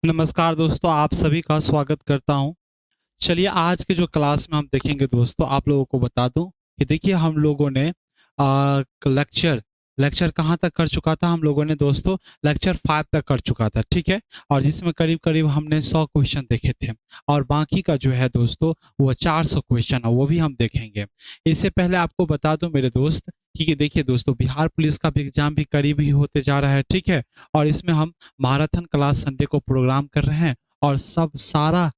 नमस्कार दोस्तों, आप सभी का स्वागत करता हूं। चलिए आज के जो क्लास में हम देखेंगे दोस्तों, आप लोगों को बता दूं कि देखिए हम लोगों ने लेक्चर लेक्चर कहाँ तक कर चुका था। हम लोगों ने दोस्तों लेक्चर 5 तक कर चुका था, ठीक है। और जिसमें करीब करीब हमने 100 क्वेश्चन देखे थे और बाकी का जो है दोस्तों वो 400 क्वेश्चन है, वो भी हम देखेंगे। इससे पहले आपको बता दूं मेरे दोस्त कि देखिए दोस्तों, बिहार पुलिस का भी एग्जाम भी करीब ही होते जा रहा है, ठीक है। और इसमें हम मैराथन क्लास संडे को प्रोग्राम कर रहे हैं और सब सारा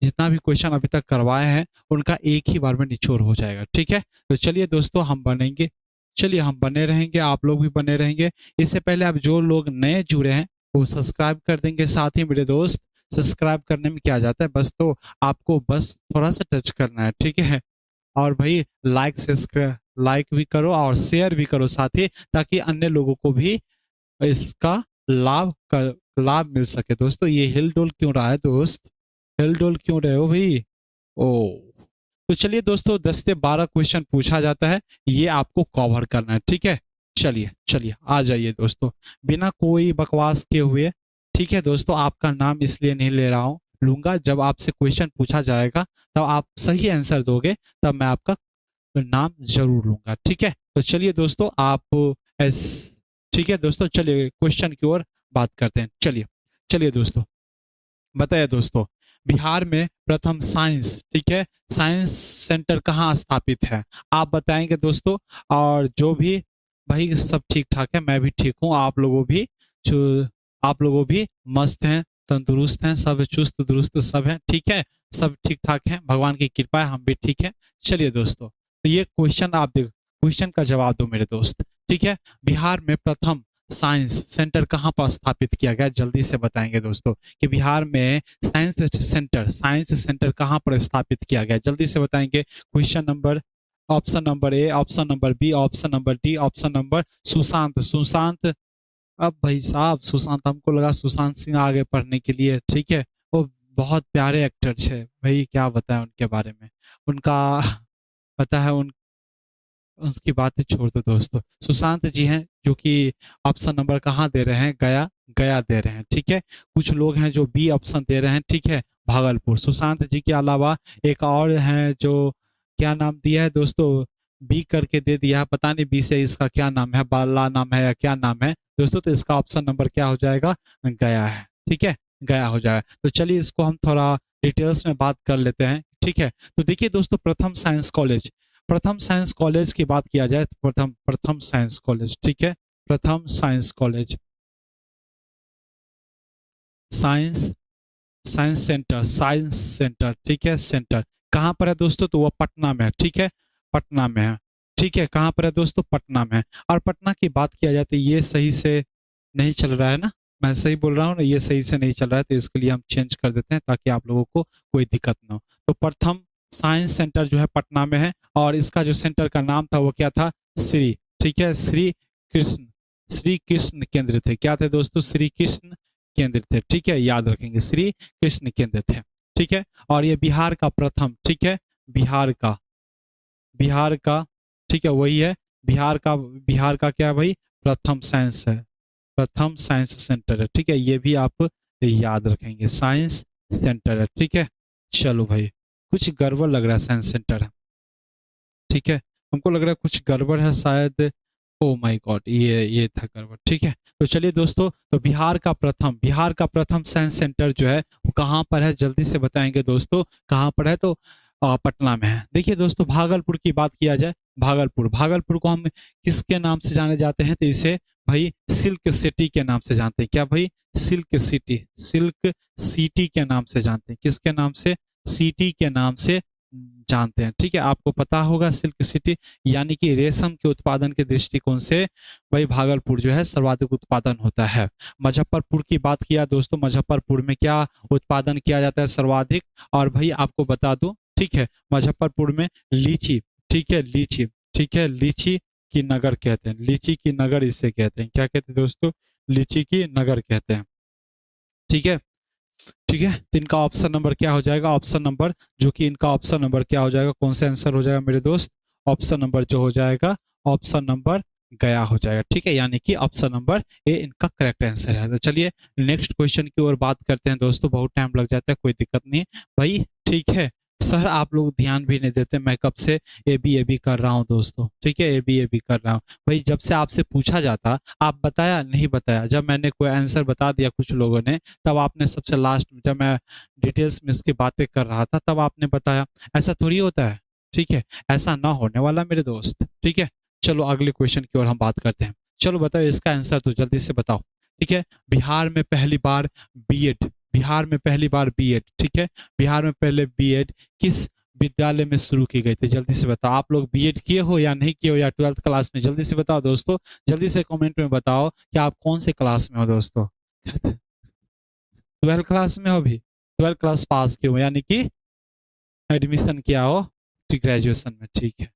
जितना भी क्वेश्चन अभी तक करवाए हैं उनका एक ही बार में निचोड़ हो जाएगा, ठीक है। तो चलिए दोस्तों हम बनेंगे, चलिए हम बने रहेंगे, आप लोग भी बने रहेंगे। इससे पहले आप जो लोग नए जुड़े हैं वो सब्सक्राइब कर देंगे। साथ ही मेरे दोस्त, सब्सक्राइब करने में क्या जाता है, बस तो आपको बस थोड़ा सा टच करना है, ठीक है। और भाई लाइक भी करो और शेयर भी करो साथ ही, ताकि अन्य लोगों को भी इसका लाभ मिल सके। दोस्तों ये हिल डोल क्यों रहा है दोस्त, हिल डोल क्यों रहे हो भाई? ओ, तो चलिए दोस्तों 10 से 12 क्वेश्चन पूछा जाता है, ये आपको कवर करना है, ठीक है। चलिए चलिए आ जाइए दोस्तों, बिना कोई बकवास के हुए, ठीक है दोस्तों। आपका नाम इसलिए नहीं ले रहा हूँ, लूंगा जब आपसे क्वेश्चन पूछा जाएगा, तब आप सही आंसर दोगे, तब मैं आपका नाम जरूर लूंगा, ठीक है। तो चलिए दोस्तों आप एस ठीक है दोस्तों, चलिए क्वेश्चन की ओर बात करते हैं। चलिए चलिए दोस्तों, बताइए दोस्तों, बिहार में प्रथम साइंस, ठीक है, साइंस सेंटर कहाँ स्थापित है? आप बताएंगे दोस्तों। और जो भी, भाई सब ठीक ठाक है, मैं भी ठीक हूँ, आप लोगों भी मस्त हैं, तंदुरुस्त हैं, सब चुस्त दुरुस्त सब हैं, ठीक है। सब ठीक ठाक हैं, भगवान की कृपा है, हम भी ठीक है। चलिए दोस्तों, तो ये क्वेश्चन आप देखो, क्वेश्चन का जवाब दो मेरे दोस्त, ठीक है। बिहार में प्रथम साइंस सेंटर कहाँ पर स्थापित किया गया, जल्दी से बताएंगे दोस्तों कि बिहार में साइंस सेंटर कहाँ पर स्थापित किया गया, जल्दी से बताएंगे। Question number, option number A, option number B, option number D, option number Sushant Sushant. अब भाई साहब सुशांत, हमको लगा सुशांत सिंह आगे पढ़ने के लिए, ठीक है। वो बहुत प्यारे एक्टर है भाई, क्या बताएं उनके बारे में। उनका पता है, उसकी बातें छोड़ दो दोस्तों। सुशांत जी हैं जो कि ऑप्शन नंबर कहाँ दे रहे हैं, गया, गया दे रहे हैं, ठीक है। कुछ लोग हैं जो बी ऑप्शन दे रहे हैं, ठीक है, भागलपुर। सुशांत जी के अलावा एक और हैं जो, क्या नाम दिया है दोस्तों, बी करके दे दिया है, पता नहीं बी से इसका क्या नाम है, बाला नाम है या क्या नाम है दोस्तों। तो इसका ऑप्शन नंबर क्या हो जाएगा, गया है, ठीक है, गया हो जाएगा। तो चलिए इसको हम थोड़ा डिटेल्स में बात कर लेते हैं, ठीक है। तो देखिए दोस्तों, प्रथम साइंस कॉलेज की बात किया जाए तो प्रथम प्रथम साइंस कॉलेज, ठीक है, प्रथम science college, science science centre, ठीक है, सेंटर कहाँ पर है दोस्तों, तो वह पटना में है, ठीक है, पटना में है, ठीक है। कहाँ पर है दोस्तों, पटना में है। और पटना की बात किया जाए तो ये सही से नहीं चल रहा है ना, मैं सही बोल रहा हूँ ना, ये सही से नहीं चल रहा है, तो इसके लिए हम चेंज कर देते हैं ताकि आप लोगों को कोई दिक्कत ना हो। तो प्रथम साइंस सेंटर जो है पटना में है, और इसका जो सेंटर का नाम था वो क्या था, श्री, ठीक है, कृष्ण श्री कृष्ण केंद्र थे, क्या थे दोस्तों, श्री कृष्ण केंद्र थे, ठीक है, याद रखेंगे, श्री कृष्ण केंद्र थे, ठीक है। और ये बिहार का प्रथम, ठीक है, बिहार का, ठीक है, वही है, बिहार का क्या है भाई, प्रथम साइंस है, प्रथम साइंस सेंटर है, ठीक है, ये भी आप याद रखेंगे, साइंस सेंटर है, ठीक है। चलो भाई, कुछ गड़बड़ लग रहा है, साइंस सेंटर है, ठीक है, हमको लग रहा है कुछ गड़बड़ है शायद। ओ माय गॉड, ये था गड़बड़, ठीक है। तो चलिए दोस्तों, तो बिहार का प्रथम साइंस सेंटर जो है वो कहाँ पर है, जल्दी से बताएंगे दोस्तों, कहाँ पर है, तो पटना में है। देखिए दोस्तों, भागलपुर की बात किया जाए, भागलपुर को हम किसके नाम से जाने जाते हैं, तो इसे भाई सिल्क सिटी के नाम से जानते हैं, क्या भाई, सिल्क सिटी के नाम से जानते हैं, किसके नाम से, सिटी के नाम से जानते हैं, ठीक है। आपको पता होगा सिल्क सिटी, यानी कि रेशम के उत्पादन के दृष्टिकोण से भाई भागलपुर जो है सर्वाधिक उत्पादन होता है। मुजफ्फरपुर की बात किया दोस्तों, मुजफ्फरपुर में क्या उत्पादन किया जाता है सर्वाधिक, और भाई आपको बता दूं, ठीक है, मुजफ्फरपुर में लीची, ठीक है, लीची, ठीक है, लीची की नगर कहते हैं, लीची की नगर इसे कहते हैं, क्या कहते हैं दोस्तों, लीची की नगर कहते हैं, ठीक है, ठीक है। तो इनका ऑप्शन नंबर क्या हो जाएगा, ऑप्शन नंबर, जो कि इनका ऑप्शन नंबर क्या हो जाएगा, कौन सा आंसर हो जाएगा मेरे दोस्त, ऑप्शन नंबर जो हो जाएगा, ऑप्शन नंबर गया हो जाएगा। ठीक है, यानी कि ऑप्शन नंबर ए इनका करेक्ट आंसर है। तो चलिए नेक्स्ट क्वेश्चन की ओर बात करते हैं दोस्तों, बहुत टाइम लग जाता है, कोई दिक्कत नहीं भाई। ठीक है सर, आप लोग ध्यान भी नहीं देते, मैं कब से ए बी कर रहा हूँ दोस्तों। ठीक है, ए बी कर रहा हूँ भाई, जब से आपसे पूछा जाता आप बताया नहीं बताया, जब मैंने कोई आंसर बता दिया कुछ लोगों ने, तब आपने सबसे लास्ट में, जब मैं डिटेल्स में इसकी बातें कर रहा था, तब आपने बताया। ऐसा थोड़ी होता है। ठीक है, ऐसा ना होने वाला मेरे दोस्त। ठीक है, चलो अगले क्वेश्चन की ओर हम बात करते हैं। चलो बताओ इसका आंसर तो जल्दी से बताओ। ठीक है, बिहार में पहली बार बीएड, बिहार में पहली बार बीएड, ठीक है, बिहार में पहले बीएड किस विद्यालय में शुरू की गई थी? जल्दी से बताओ। आप लोग बीएड किए हो या नहीं किए हो, या 12th क्लास में? जल्दी से बताओ दोस्तों, जल्दी से कमेंट में बताओ कि आप कौन से क्लास में हो दोस्तों। 12th क्लास में हो अभी, 12th क्लास पास किए हो, यानी कि एडमिशन किया हो ग्रेजुएशन में। ठीक है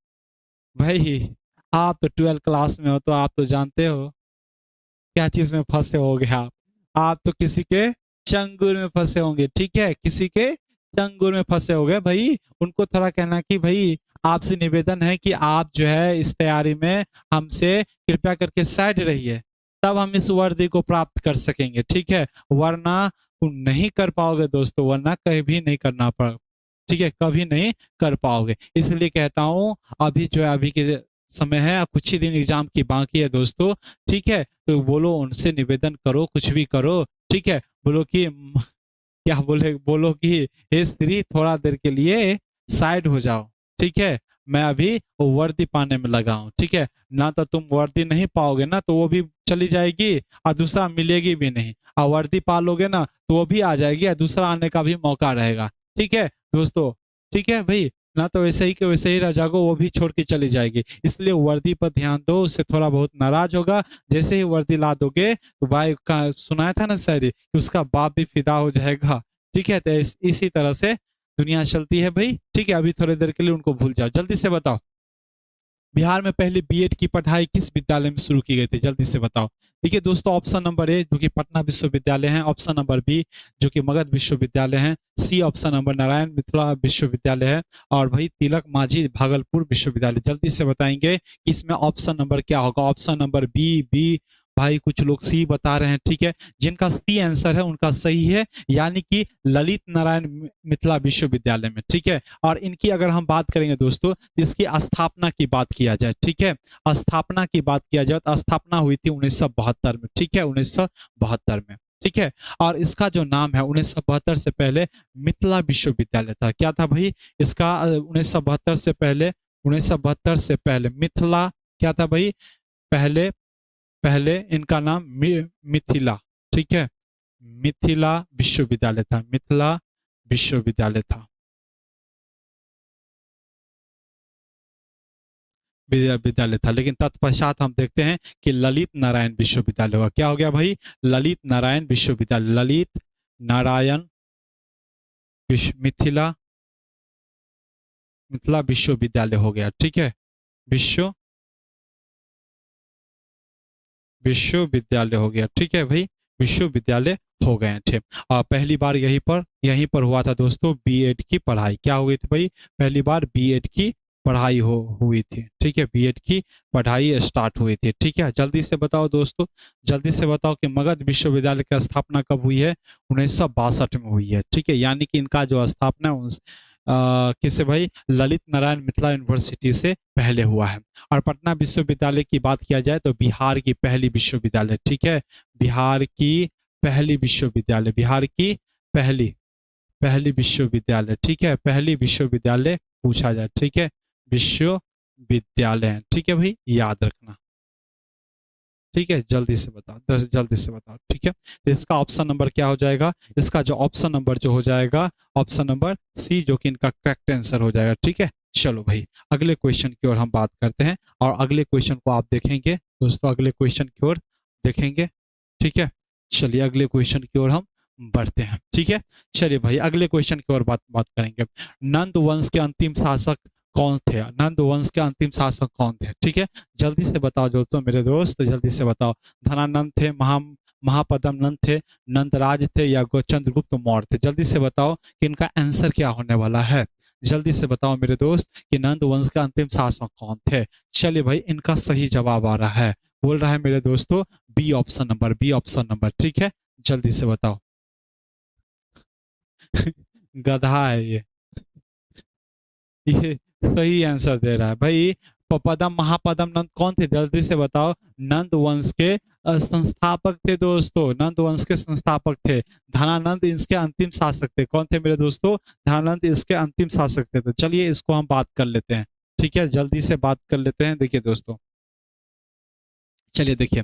भाई, आप तो 12th क्लास में हो, तो आप तो जानते हो क्या चीज में फंसे होगे आप तो किसी के चंगुल में फंसे होंगे। ठीक है, किसी के चंगुल में फंसे होंगे भाई। उनको थोड़ा कहना कि भाई आपसे निवेदन है कि आप जो है इस तैयारी में हमसे कृपया करके साइड रहिए, तब हम इस वर्दी को प्राप्त कर सकेंगे। ठीक है, वरना तुम नहीं कर पाओगे दोस्तों, वरना कहीं भी नहीं करना पड़, ठीक है, कभी नहीं कर पाओगे। इसलिए कहता हूँ अभी जो है, अभी के समय है, कुछ ही दिन एग्जाम की बाकी है दोस्तों। ठीक है, तो बोलो उनसे निवेदन करो, कुछ भी करो। ठीक है, बोलो कि क्या बोले, बोलो कि हे श्री थोड़ा देर के लिए साइड हो जाओ। ठीक है, मैं अभी वर्दी पाने में लगा हूँ। ठीक है, ना तो तुम वर्दी नहीं पाओगे ना, तो वो भी चली जाएगी, और दूसरा मिलेगी भी नहीं। और वर्दी पा लोगे ना, तो वो भी आ जाएगी, और दूसरा आने का भी मौका रहेगा। ठीक है दोस्तों, ठीक है भाई, ना तो वैसे ही के वैसे ही रह जाओगे, वो भी छोड़ के चली जाएगी। इसलिए वर्दी पर ध्यान दो, उससे थोड़ा बहुत नाराज होगा। जैसे ही वर्दी ला दोगे तो भाई का सुनाया था ना शायरी कि उसका बाप भी फिदा हो जाएगा। ठीक है, तो इसी तरह से दुनिया चलती है भाई। ठीक है, अभी थोड़ी देर के लिए उनको भूल जाओ। जल्दी से बताओ, बिहार में पहले बीएड की पढ़ाई किस विद्यालय में शुरू की गई थी? जल्दी से बताओ। देखिए दोस्तों, ऑप्शन नंबर ए जो कि पटना विश्वविद्यालय है, ऑप्शन नंबर बी जो कि मगध विश्वविद्यालय है, C option number Narayan Mithila विश्वविद्यालय है, और भाई तिलक मांझी भागलपुर विश्वविद्यालय। जल्दी से बताएंगे कि इसमें ऑप्शन नंबर क्या होगा। ऑप्शन नंबर बी, बी भाई कुछ लोग सी बता रहे हैं। ठीक है, जिनका सी आंसर है उनका सही है, यानी कि ललित नारायण मिथिला विश्वविद्यालय में। ठीक है, और इनकी अगर हम बात करेंगे दोस्तों, इसकी स्थापना की बात किया जाए, ठीक है, स्थापना की बात किया जाए तो स्थापना हुई थी 1972 में। ठीक है, 1972 में। ठीक है, और इसका जो नाम है 1972 से पहले मिथिला विश्वविद्यालय था। क्या था भाई इसका? 1972 से पहले, 1972 से पहले मिथिला क्या था भाई? पहले, पहले इनका नाम मिथिला, ठीक है, मिथिला विश्वविद्यालय था, मिथिला विश्वविद्यालय था, विद्यालय था। लेकिन तत्पश्चात हम देखते हैं कि ललित नारायण विश्वविद्यालय हुआ। क्या हो गया भाई? ललित नारायण विश्वविद्यालय, ललित नारायण मिथिला, मिथिला विश्वविद्यालय हो गया। ठीक है, विश्व विश्वविद्यालय हो गया। ठीक है भाई, विश्वविद्यालय हो गए थे। और पहली बार यहीं पर हुआ था दोस्तों बीएड की पढ़ाई। क्या हुई थी भाई? पहली बार बीएड की पढ़ाई हुई थी। ठीक है, बीएड की पढ़ाई स्टार्ट हुई थी। ठीक है, जल्दी से बताओ दोस्तों, जल्दी से बताओ कि मगध विश्वविद्यालय की स्थापना कब हुई है? 1962 में हुई है। ठीक है, यानी कि इनका जो स्थापना किससे भाई? ललित नारायण मिथिला यूनिवर्सिटी से पहले हुआ है। और पटना विश्वविद्यालय की बात किया जाए तो बिहार की पहली विश्वविद्यालय। ठीक है, बिहार की पहली विश्वविद्यालय, बिहार की पहली पहली विश्वविद्यालय। ठीक है, पहली विश्वविद्यालय पूछा जाए। ठीक है, विश्वविद्यालय। ठीक है भाई, याद रखना। ठीक है, जल्दी से बताओ, जल्दी से बताओ। ठीक है, तो इसका ऑप्शन नंबर क्या हो जाएगा? इसका जो ऑप्शन नंबर जो हो जाएगा, ऑप्शन नंबर सी, जो कि इनका करेक्ट आंसर हो जाएगा। ठीक है, चलो भाई अगले क्वेश्चन की ओर हम बात करते हैं, और अगले क्वेश्चन को आप देखेंगे दोस्तों, अगले क्वेश्चन की ओर देखेंगे। ठीक है, चलिए अगले क्वेश्चन की ओर हम बढ़ते हैं। ठीक है, चलिए भाई अगले क्वेश्चन की ओर बात बात करेंगे। नंद वंश के अंतिम शासक कौन थे? नंद वंश के अंतिम शासक कौन थे? ठीक है, जल्दी से बताओ दोस्तों, मेरे दोस्त जल्दी से बताओ। धनानंद थे, महापद्म नंद थे, नंदराज थे, या चंद्रगुप्त मौर्य थे? जल्दी से बताओ कि इनका आंसर क्या होने वाला है। जल्दी से बताओ मेरे दोस्त कि नंद वंश के अंतिम शासक कौन थे। चलिए भाई, इनका सही जवाब आ रहा है, बोल रहा है मेरे दोस्तों B option number, B option number. ठीक है, जल्दी से बताओ। गधा है ये सही आंसर दे रहा है भाई। पदम महापदम नंद कौन थे, जल्दी से बताओ। नंद वंश के संस्थापक थे दोस्तों, नंद वंश के संस्थापक थे। धनानंद इसके अंतिम शासक थे। कौन थे मेरे दोस्तों, धनानंद इसके अंतिम शासक थे। तो चलिए इसको हम बात कर लेते हैं। ठीक है, जल्दी से बात कर लेते हैं। देखिए दोस्तों, चलिए देखिए,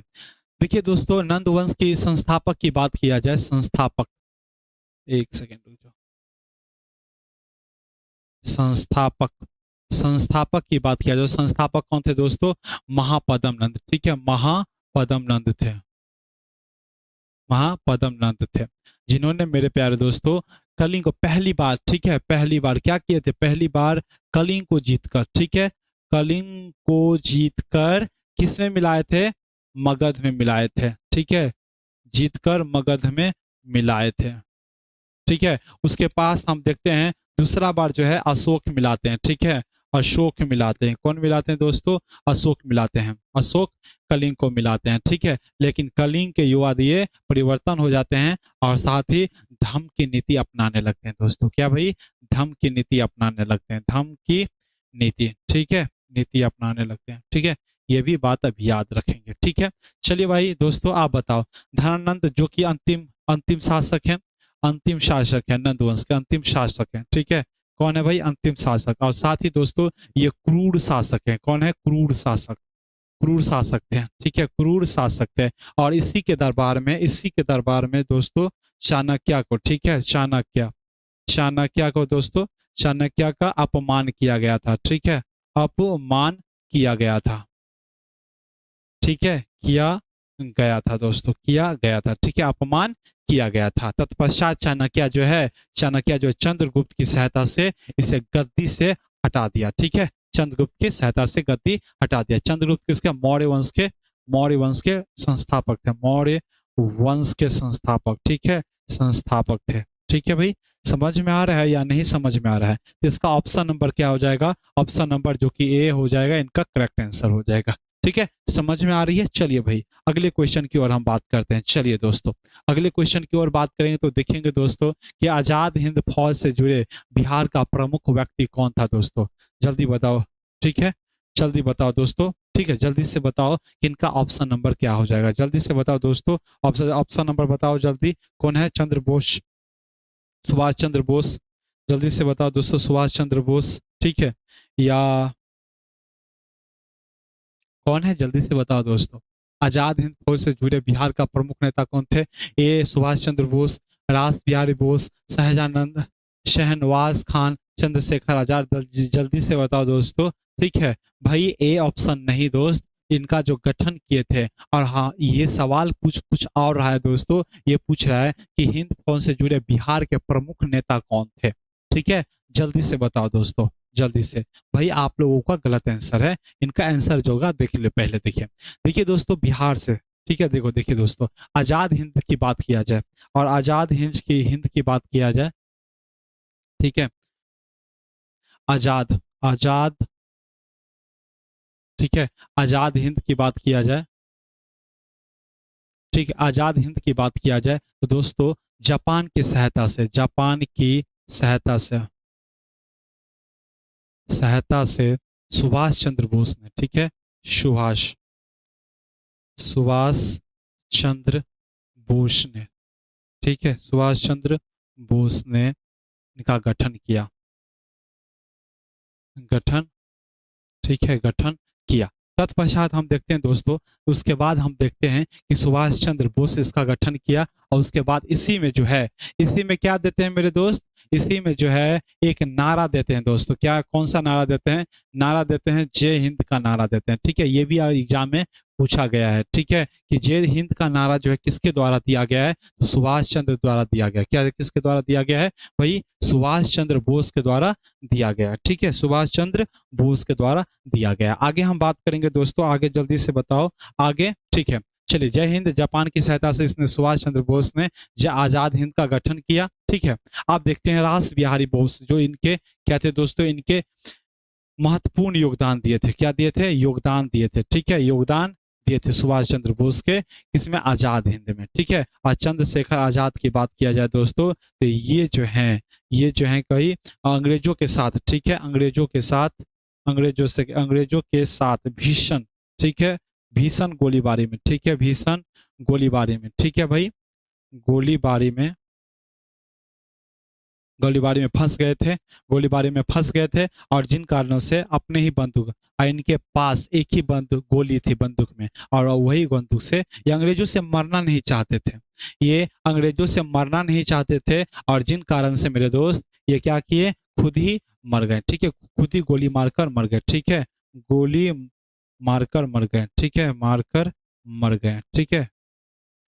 देखिए दोस्तों, नंद वंश की संस्थापक की बात किया जाए, संस्थापक, एक सेकेंड रुक जाओ। संस्थापक, संस्थापक की बात किया जाए, संस्थापक कौन थे दोस्तों, महापदम नंद। ठीक है, महापदम नंद थे, महापदम नंद थे, जिन्होंने मेरे प्यारे दोस्तों कलिंग को पहली बार, ठीक है, पहली बार क्या किए थे, पहली बार कलिंग को जीतकर, ठीक है, कलिंग को जीतकर किसमें मिलाए थे, मगध में मिलाए थे। ठीक है, जीतकर मगध में मिलाए थे। ठीक है, उसके पास हम देखते हैं दूसरा बार जो है अशोक मिलाते हैं। ठीक है, अशोक मिलाते हैं। कौन मिलाते हैं दोस्तों, अशोक मिलाते हैं, अशोक कलिंग को मिलाते हैं। ठीक है, लेकिन कलिंग के युवा दिए परिवर्तन हो जाते हैं और साथ ही धर्म की नीति अपनाने लगते हैं दोस्तों। क्या भाई, धर्म की नीति अपनाने लगते हैं, धर्म की नीति, ठीक है, नीति अपनाने लगते हैं। ठीक है, ये भी बात अब याद रखेंगे। ठीक है, चलिए भाई दोस्तों, आप बताओ, धनानंद जो कि अंतिम अंतिम शासक है, अंतिम शासक है, नंदवंश के अंतिम शासक है। ठीक है, कौन है भाई, अंतिम शासक। और साथ ही दोस्तों ये क्रूर शासक है। कौन है, क्रूर शासक, क्रूर शासक थे। ठीक है, क्रूर शासक थे। और इसी के दरबार में, इसी के दरबार में दोस्तों चाणक्य को, ठीक है, चाणक्य, चाणक्य को दोस्तों, चाणक्य का अपमान किया गया था। ठीक है, अपमान किया गया था। ठीक है, किया गया था दोस्तों, किया गया था। ठीक है, अपमान किया गया था। तत्पश्चात चाणक्य जो है, चाणक्य जो चंद्रगुप्त की सहायता से इसे गद्दी से हटा दिया। ठीक है, चंद्रगुप्त की सहायता से गद्दी हटा दिया। चंद्रगुप्त किसके, मौर्य वंश के, मौर्य वंश के संस्थापक थे, मौर्य वंश के संस्थापक। ठीक है, संस्थापक थे। ठीक है भाई, समझ में आ रहा है या नहीं समझ में आ रहा है। तो इसका ऑप्शन नंबर क्या हो जाएगा, ऑप्शन नंबर जो कि ए हो जाएगा, इनका करेक्ट आंसर हो जाएगा। ठीक है, समझ में आ रही है। चलिए भाई अगले क्वेश्चन की ओर हम बात करते हैं। चलिए दोस्तों, अगले क्वेश्चन की ओर बात करेंगे तो देखेंगे दोस्तों कि आजाद हिंद फौज से जुड़े बिहार का प्रमुख व्यक्ति कौन था दोस्तों, जल्दी बताओ। ठीक है, जल्दी बताओ दोस्तों। ठीक है, जल्दी से बताओ कि इनका ऑप्शन नंबर क्या हो जाएगा, जल्दी से बताओ दोस्तों। ऑप्शन ऑप्शन नंबर बताओ जल्दी। कौन है, चंद्र बोस, सुभाष चंद्र बोस। जल्दी से बताओ दोस्तों, सुभाष चंद्र बोस। ठीक है, या कौन है, जल्दी से बताओ दोस्तों। आजाद हिंद फौज से जुड़े बिहार का प्रमुख नेता कौन थे, ए सुभाष चंद्र बोस, रास बिहारी बोस, सहजानंद, शहनवाज खान, चंद्रशेखर आजाद। जल्दी से बताओ दोस्तों। ठीक है भाई, ए ऑप्शन नहीं दोस्त, इनका जो गठन किए थे। और हाँ, ये सवाल कुछ और रहा है दोस्तों, ये पूछ रहा है कि हिंद फौज से जुड़े बिहार के प्रमुख नेता कौन थे। ठीक है, जल्दी से बताओ दोस्तों, जल्दी से। भाई आप लोगों का गलत आंसर है, इनका आंसर जो होगा देख ले, पहले देखिए। देखिए दोस्तों, बिहार से, ठीक है, देखो देखिए दोस्तों, आजाद हिंद की बात किया जाए और आजाद हिंद की बात किया जाए। ठीक है, आजाद, आजाद, ठीक है, आजाद हिंद की बात किया जाए। ठीक है, आजाद हिंद की बात किया जाए तो दोस्तों जापान की सहायता से, जापान की सहायता से, सहायता से सुभाष चंद्र बोस ने, ठीक है, सुभाष, सुभाष चंद्र बोस ने, ठीक है, सुभाष चंद्र बोस ने इनका गठन किया, गठन, ठीक है, गठन किया। तत्पश्चात हम देखते हैं दोस्तों, उसके बाद हम देखते हैं कि सुभाष चंद्र बोस इसका गठन किया और उसके बाद इसी में जो है, इसी में क्या देते हैं मेरे दोस्त, इसी में जो है एक नारा देते हैं दोस्तों। क्या, कौन सा नारा देते हैं, नारा देते हैं जय हिंद का नारा देते हैं। ठीक है, ये भी एग्जाम में पूछा गया है। ठीक है, कि जय हिंद का नारा जो है किसके द्वारा दिया गया है, तो सुभाष चंद्र द्वारा दिया गया। क्या, किसके द्वारा दिया गया है भाई, सुभाष चंद्र बोस के द्वारा दिया गया। ठीक है, सुभाष चंद्र बोस के द्वारा दिया गया। आगे हम बात करेंगे दोस्तों, आगे जल्दी से बताओ आगे। ठीक है, चलिए, जय हिंद। जापान की सहायता से इसने सुभाष चंद्र बोस ने आजाद हिंद का गठन किया। ठीक है, आप देखते हैं रास बिहारी बोस, जो इनके क्या थे दोस्तों, इनके महत्वपूर्ण योगदान दिए थे। क्या दिए थे? योगदान दिए थे। ठीक है, योगदान दिए थे सुभाष चंद्र बोस के इसमें, आजाद हिंद में। ठीक है, और चंद्रशेखर आजाद की बात किया जाए दोस्तों, तो ये जो है कई अंग्रेजों के साथ, ठीक है, अंग्रेजों के साथ भीषण, ठीक है, भीषण गोलीबारी में, ठीक है, भीषण गोलीबारी में, ठीक है भाई, गोलीबारी में गोलीबारी में फंस गए थे, और जिन कारणों से अपने ही बंदूक, और इनके पास एक ही गोली थी बंदूक में, और वही बंदूक से ये अंग्रेजों से मरना नहीं चाहते थे। और जिन कारण से मेरे दोस्त ये क्या किए, खुद ही मर गए। ठीक है, खुद ही गोली मारकर मर गए। ठीक है, गोली मारकर मर गए। ठीक है, मारकर मर गए। ठीक है,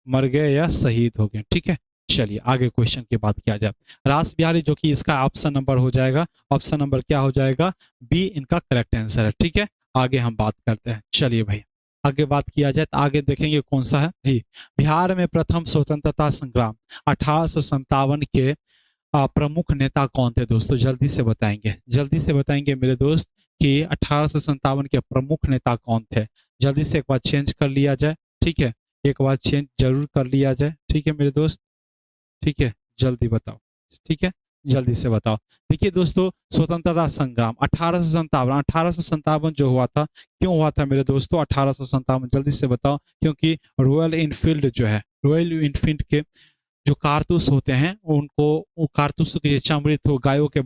मर गए या शहीद हो गए। ठीक है, चलिए आगे क्वेश्चन की बात किया जाए। रास बिहारी, जो कि इसका ऑप्शन नंबर हो जाएगा, ऑप्शन नंबर क्या हो जाएगा? बी इनका करेक्ट आंसर है। ठीक है, आगे हम बात करते हैं। चलिए भाई, आगे बात किया जाए तो आगे देखेंगे कौन सा है भाई। बिहार में प्रथम स्वतंत्रता संग्राम 1857 के प्रमुख नेता कौन थे दोस्तों? जल्दी से बताएंगे मेरे दोस्त कि 1857 के प्रमुख नेता कौन थे। जल्दी से एक बार चेंज कर लिया जाए। ठीक है, एक बार चेंज जरूर कर लिया जाए। ठीक है मेरे दोस्त, ठीक है, जल्दी बताओ। ठीक है, जल्दी से बताओ। देखिए दोस्तों, स्वतंत्रता संग्राम 1857 जो हुआ था, क्यों हुआ था मेरे दोस्तों 1857? जल्दी से बताओ। क्योंकि रॉयल इनफील्ड के जो कारतूस होते हैं, उनको वो कारतूसों की चमड़ी तो गायों के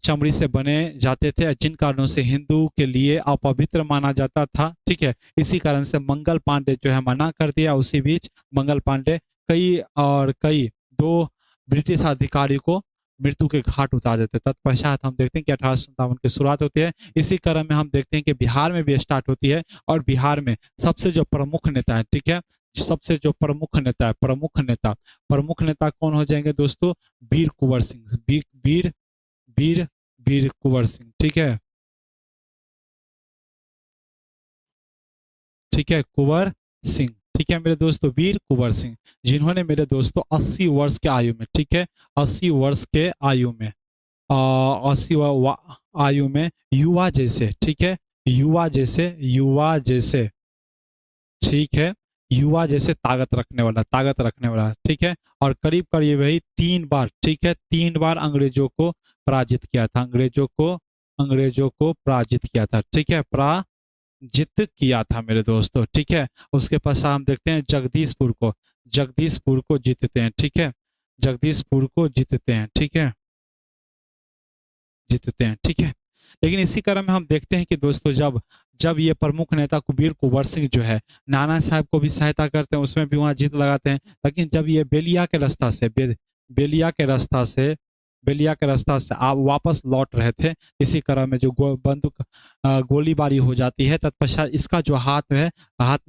चमड़ी से बने जाते थे, जिन कारणों से हिंदू के लिए अपवित्र माना जाता था। ठीक है, इसी कारण से मंगल पांडे जो है मना कर दिया। उसी बीच मंगल पांडे कई दो ब्रिटिश अधिकारी को मृत्यु के घाट उतार देते। तत्पश्चात हम देखते हैं कि 1857 की शुरुआत होती है। इसी क्रम में हम देखते हैं कि बिहार में भी स्टार्ट होती है, और बिहार में सबसे जो प्रमुख नेता है, ठीक है, सबसे जो प्रमुख नेता कौन हो जाएंगे दोस्तों? वीर कुंवर सिंह। वीर वीर कुंवर सिंह। ठीक है, कुंवर सिंह। ठीक है मेरे दोस्तों, वीर कुंवर सिंह, जिन्होंने मेरे दोस्तों 80 वर्ष के आयु में, ठीक है, 80 वर्ष के आयु में, 80 आयु में युवा जैसे, ठीक है, युवा जैसे, ठीक है, युवा जैसे ताकत रखने वाला, ठीक है, और करीब करीब वही 3 बार, ठीक है, 3 बार अंग्रेजों को पराजित किया था। अंग्रेजों को पराजित किया था। ठीक है, पराजित किया था मेरे दोस्तों। ठीक है, उसके पश्चात हम देखते हैं जगदीशपुर को जीतते हैं। ठीक है, जगदीशपुर को जीतते हैं। ठीक है, ठीक है। लेकिन इसी क्रम में हम देखते हैं कि दोस्तों, जब जब ये प्रमुख नेता वीर कुंवर सिंह जो है, नाना साहब को भी सहायता करते हैं, उसमें भी वहां जीत लगाते हैं। लेकिन जब ये बेलिया के रास्ता से आप वापस लौट रहे थे, इसी क्रम में जो बंदूक गोलीबारी हो जाती है, तत्पश्चात इसका जो हाथ में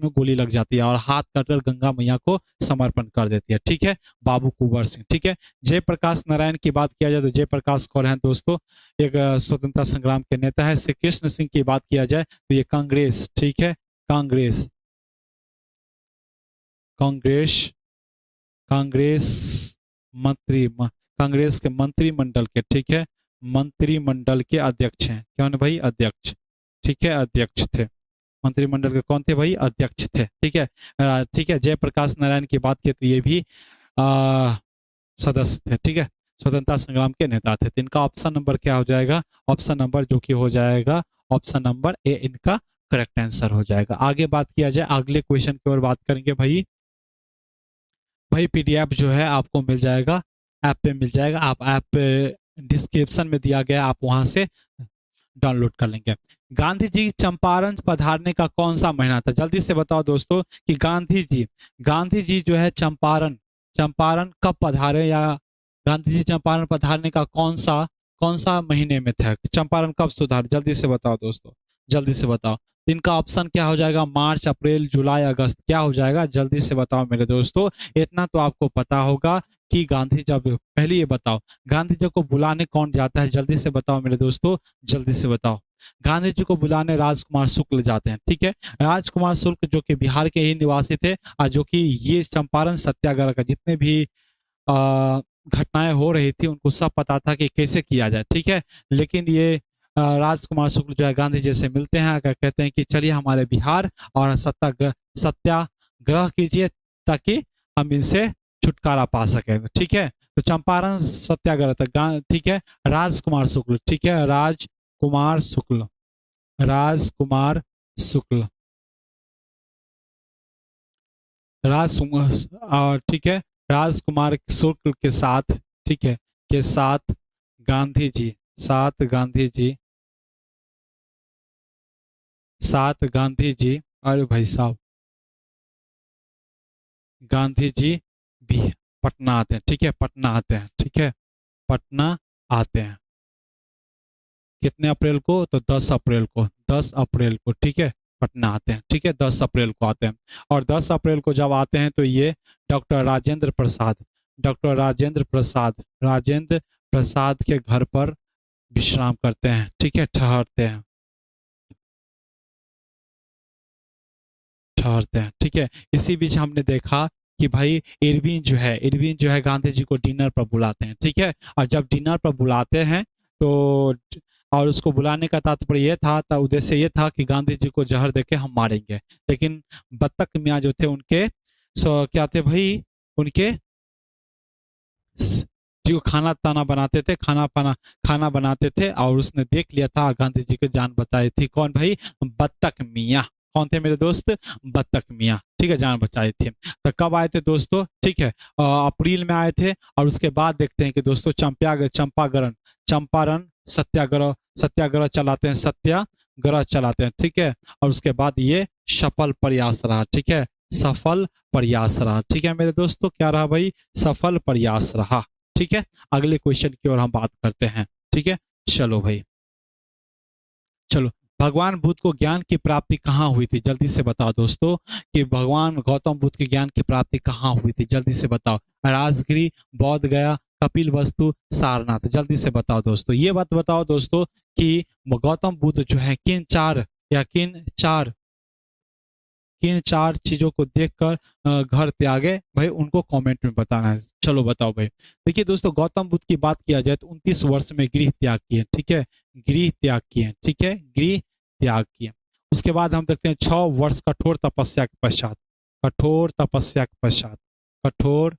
गोली लग जाती है, और हाथ कटकर गंगा मैया को समर्पण कर देती है। ठीक है, बाबू कुंवर सिंह। ठीक है, जयप्रकाश नारायण की बात किया जाए तो जयप्रकाश कौन है दोस्तों? एक स्वतंत्रता संग्राम के नेता है। श्री कृष्ण सिंह की बात किया जाए तो ये कांग्रेस, ठीक है, कांग्रेस मंत्री कांग्रेस के मंत्रिमंडल के, ठीक है, मंत्रिमंडल के अध्यक्ष हैं। कौन है भाई? अध्यक्ष। ठीक है, अध्यक्ष थे मंत्रिमंडल के। कौन थे भाई? अध्यक्ष थे। ठीक है, ठीक है, जयप्रकाश नारायण की बात की तो ये भी सदस्य थे। ठीक है, स्वतंत्रता संग्राम के नेता थे। तो इनका ऑप्शन नंबर क्या हो जाएगा? ऑप्शन नंबर जो कि हो जाएगा ऑप्शन नंबर ए, इनका करेक्ट आंसर हो जाएगा। आगे बात किया जाए, अगले क्वेश्चन की ओर बात करेंगे भाई। पीडीएफ जो है आपको मिल जाएगा, ऐप पे मिल जाएगा। आप ऐप डिस्क्रिप्शन में दिया गया, आप वहां से डाउनलोड कर लेंगे। गांधी जी चंपारण पधारने का कौन सा महीना था? जल्दी से बताओ दोस्तों कि गांधी जी जो है चंपारण कब पधारे, या गांधी जी चंपारण पधारने का कौन सा महीने में था? चंपारण कब सुधार? जल्दी से बताओ दोस्तों, जल्दी से बताओ। इनका ऑप्शन क्या हो जाएगा? मार्च, अप्रैल, जुलाई, अगस्त, क्या हो जाएगा? जल्दी से बताओ मेरे दोस्तों। इतना तो आपको पता होगा कि गांधी जब, पहले ये बताओ, गांधी जी को बुलाने कौन जाता है? जल्दी से बताओ मेरे दोस्तों, जल्दी से बताओ। गांधी जी को बुलाने राजकुमार शुक्ल जाते हैं। ठीक है, राजकुमार शुक्ल जो कि बिहार के ही निवासी थे और जो कि ये चंपारण सत्याग्रह का जितने भी घटनाएं हो रही थी उनको सब पता था कि कैसे किया जाए। ठीक है, लेकिन ये राजकुमार शुक्ल जो है गांधी जी से मिलते हैं, कहते हैं कि चलिए हमारे बिहार और सत्याग्रह कीजिए ताकि हम इनसे छुटकारा पा सके। ठीक है, तो चंपारण सत्याग्रह तक, ठीक है, राजकुमार शुक्ल, ठीक है, राजकुमार शुक्ल, राजकुमार शुक्ल, और ठीक है, राजकुमार शुक्ल के साथ, ठीक है, के साथ गांधी जी, साथ गांधी जी, साथ गांधी जी, अरे भाई साहब, गांधी जी भी पटना आते हैं। ठीक है, पटना आते हैं। ठीक है, पटना आते हैं कितने अप्रैल को, तो 10 अप्रैल को, 10 अप्रैल को, ठीक है, पटना आते हैं। ठीक है, 10 अप्रैल को आते हैं। और 10 अप्रैल को जब आते हैं तो ये डॉक्टर राजेंद्र प्रसाद, डॉक्टर राजेंद्र प्रसाद, राजेंद्र प्रसाद के घर पर विश्राम करते हैं। ठीक है, ठहरते हैं, ठहरते हैं। ठीक है, इसी बीच हमने देखा कि भाई इरविन जो है, इरविन जो है गांधी जी को डिनर पर बुलाते हैं। ठीक है, और जब डिनर पर बुलाते हैं तो, और उसको बुलाने का तात्पर्य यह था, उद्देश्य ये था कि गांधी जी को जहर देके हम मारेंगे। लेकिन बत्तख मियाँ जो थे उनके क्या थे भाई, उनके जो खाना ताना बनाते थे, खाना बनाते थे, और उसने देख लिया था गांधी जी की जान बचाई थी। कौन भाई, बत्तख मियाँ। कौन थे मेरे दोस्त, बत्तख मियाँ। ठीक है, जान बचाई थी। तो कब आए थे दोस्तों, ठीक है, अप्रैल में आए थे। और उसके बाद देखते हैं कि दोस्तों चंपारण सत्याग्रह, सत्याग्रह चलाते हैं, सत्याग्रह चलाते हैं। ठीक है, और उसके बाद ये सफल प्रयास रहा। ठीक है, सफल प्रयास रहा। ठीक है मेरे दोस्तों, क्या रहा भाई, सफल प्रयास रहा। ठीक है, अगले क्वेश्चन की ओर हम बात करते हैं। ठीक है, चलो भाई, चलो, भगवान बुद्ध को ज्ञान की प्राप्ति कहाँ हुई थी, जल्दी से बताओ दोस्तों, कि भगवान गौतम बुद्ध की ज्ञान की प्राप्ति कहाँ हुई थी, जल्दी से बताओ। राजगिरी, बोध गया, कपिल वस्तु, सारनाथ, जल्दी से बताओ दोस्तों। ये बात बताओ दोस्तों कि गौतम बुद्ध जो है किन चार, या किन चार चीजों को देखकर घर त्यागे भाई, उनको कमेंट में बताना है। चलो बताओ भाई। देखिए दोस्तों, गौतम बुद्ध की बात किया जाए तो 29 वर्ष में गृह त्याग किए। ठीक है, गृह त्याग किए। ठीक है, गृह त्याग किए। उसके बाद हम देखते हैं 6 वर्ष कठोर तपस्या के पश्चात, कठोर तपस्या के पश्चात, कठोर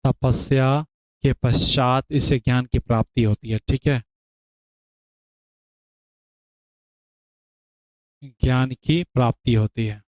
तपस्या के पश्चात इसे ज्ञान की प्राप्ति होती है। ठीक है, ज्ञान की प्राप्ति होती है,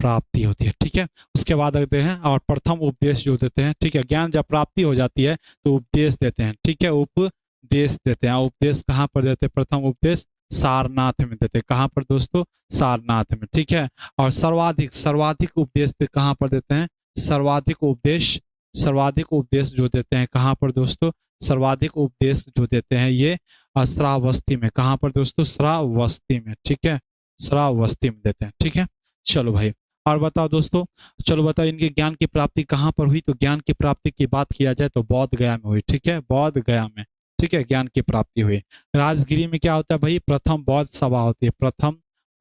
प्राप्ति होती है। ठीक है, उसके बाद देखते हैं और प्रथम उपदेश जो देते हैं। ठीक है, ज्ञान जब प्राप्ति हो जाती है तो उपदेश देते हैं। ठीक है, उपदेश देते हैं। उपदेश कहाँ पर देते हैं, प्रथम उपदेश सारनाथ में देते हैं। कहाँ पर दोस्तों, सारनाथ में। ठीक है, और सर्वाधिक सर्वाधिक उपदेश कहाँ पर देते हैं, सर्वाधिक उपदेश, सर्वाधिक उपदेश जो देते हैं कहाँ पर दोस्तों, सर्वाधिक उपदेश जो देते हैं ये श्रावस्ती में। कहाँ पर दोस्तों, श्रावस्ती में। ठीक है, श्रावस्ती में देते हैं। ठीक है, चलो भाई, और बताओ दोस्तों, चलो बताओ इनके ज्ञान की प्राप्ति कहाँ पर हुई, तो ज्ञान की प्राप्ति की बात किया जाए तो बौद्ध गया में हुई। ठीक है, बौद्ध गया में। ठीक है, ज्ञान की प्राप्ति हुई। राजगिरी में क्या होता है भाई, प्रथम बौद्ध सभा होती है, प्रथम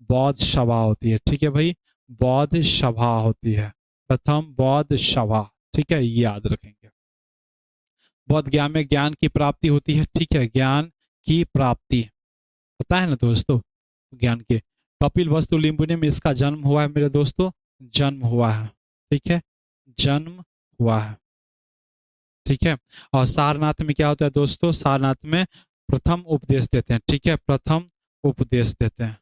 बौद्ध सभा होती है। ठीक है भाई, बौद्ध सभा होती है, प्रथम बौद्ध सभा। ठीक है, ये याद रखेंगे। बौद्ध गया में ज्ञान की प्राप्ति होती है। ठीक है, ज्ञान की प्राप्ति पता है ना दोस्तों, ज्ञान के। कपिल वस्तु लिम्बुनी में इसका जन्म हुआ है मेरे दोस्तों, जन्म हुआ है। ठीक है, जन्म हुआ है। ठीक है, और सारनाथ में क्या होता है दोस्तों, सारनाथ में प्रथम उपदेश देते हैं। ठीक है, प्रथम उपदेश देते हैं,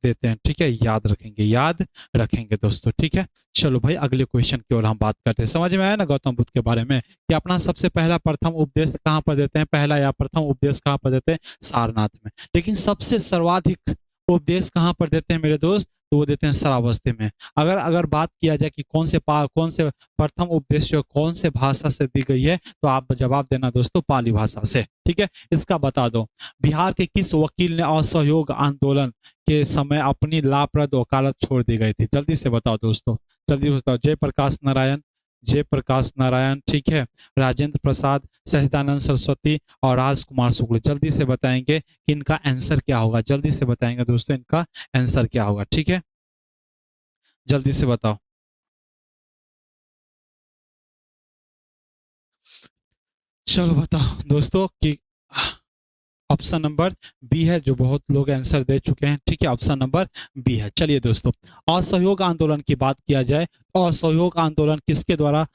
देते हैं। ठीक है, याद रखेंगे, याद रखेंगे दोस्तों। ठीक है, चलो भाई अगले क्वेश्चन की ओर हम बात करते हैं। समझ में आया ना गौतम बुद्ध के बारे में, कि अपना सबसे पहला प्रथम उपदेश कहाँ पर देते हैं, पहला या प्रथम उपदेश कहाँ पर देते हैं, सारनाथ में। लेकिन सबसे सर्वाधिक उपदेश कहाँ पर देते हैं मेरे दोस्त? तो वो देते हैं शरावस्था में। अगर अगर बात किया जाए कि कौन से प्रथम उपदेश जो कौन से भाषा से दी गई है, तो आप जवाब देना दोस्तों पाली भाषा से। ठीक है, इसका बता दो। बिहार के किस वकील ने असहयोग आंदोलन के समय अपनी लाभप्रद वकालत छोड़ दी गई थी? जल्दी से बताओ दोस्तों, जल्दी बताओ। जयप्रकाश नारायण, जयप्रकाश नारायण, ठीक है, राजेंद्र प्रसाद, सच्चिदानंद सरस्वती और राजकुमार शुक्ल। जल्दी से बताएंगे कि इनका आंसर क्या होगा। जल्दी से बताएंगे दोस्तों इनका आंसर क्या होगा। ठीक है, जल्दी से बताओ। चलो बताओ दोस्तों कि ऑप्शन नंबर बी है, जो बहुत लोग आंसर दे चुके हैं। ठीक है, ऑप्शन नंबर बी है। चलिए दोस्तों, असहयोग आंदोलन की बात किया जाए, असहयोग आंदोलन किसके द्वारा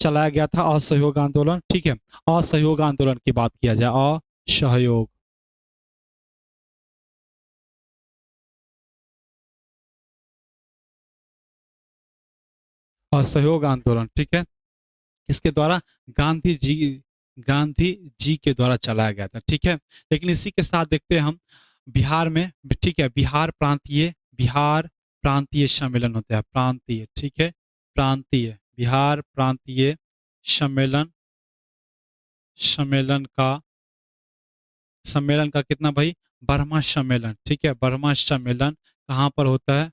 चलाया गया था? असहयोग आंदोलन, ठीक है, असहयोग आंदोलन की बात किया जाए, असहयोग, असहयोग आंदोलन, ठीक है, किसके द्वारा? गांधी जी, गांधी जी के द्वारा चलाया गया था। ठीक है, लेकिन इसी के साथ देखते हैं हम बिहार में, ठीक है, बिहार प्रांतीय सम्मेलन होता है, प्रांतीय, ठीक है, प्रांतीय, बिहार प्रांतीय सम्मेलन, सम्मेलन का, सम्मेलन का कितना भाई? 12वां सम्मेलन। ठीक है, 12वां सम्मेलन कहाँ पर होता है?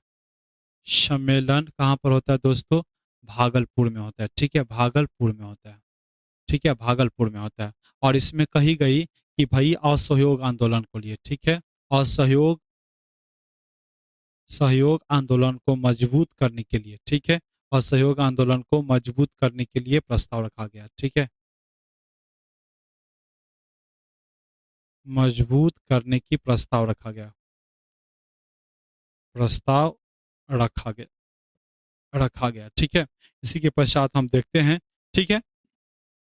सम्मेलन कहाँ पर होता है दोस्तों? भागलपुर में होता है। ठीक है, भागलपुर में होता है। ठीक है, भागलपुर में होता है। और इसमें कही गई कि भाई असहयोग आंदोलन को लिए, ठीक है, असहयोग, सहयोग आंदोलन को मजबूत करने के लिए, ठीक है, असहयोग आंदोलन को मजबूत करने के लिए प्रस्ताव रखा गया। ठीक है, मजबूत करने की प्रस्ताव रखा गया, प्रस्ताव रखा गया, रखा गया। ठीक है, इसी के पश्चात हम देखते हैं। ठीक है,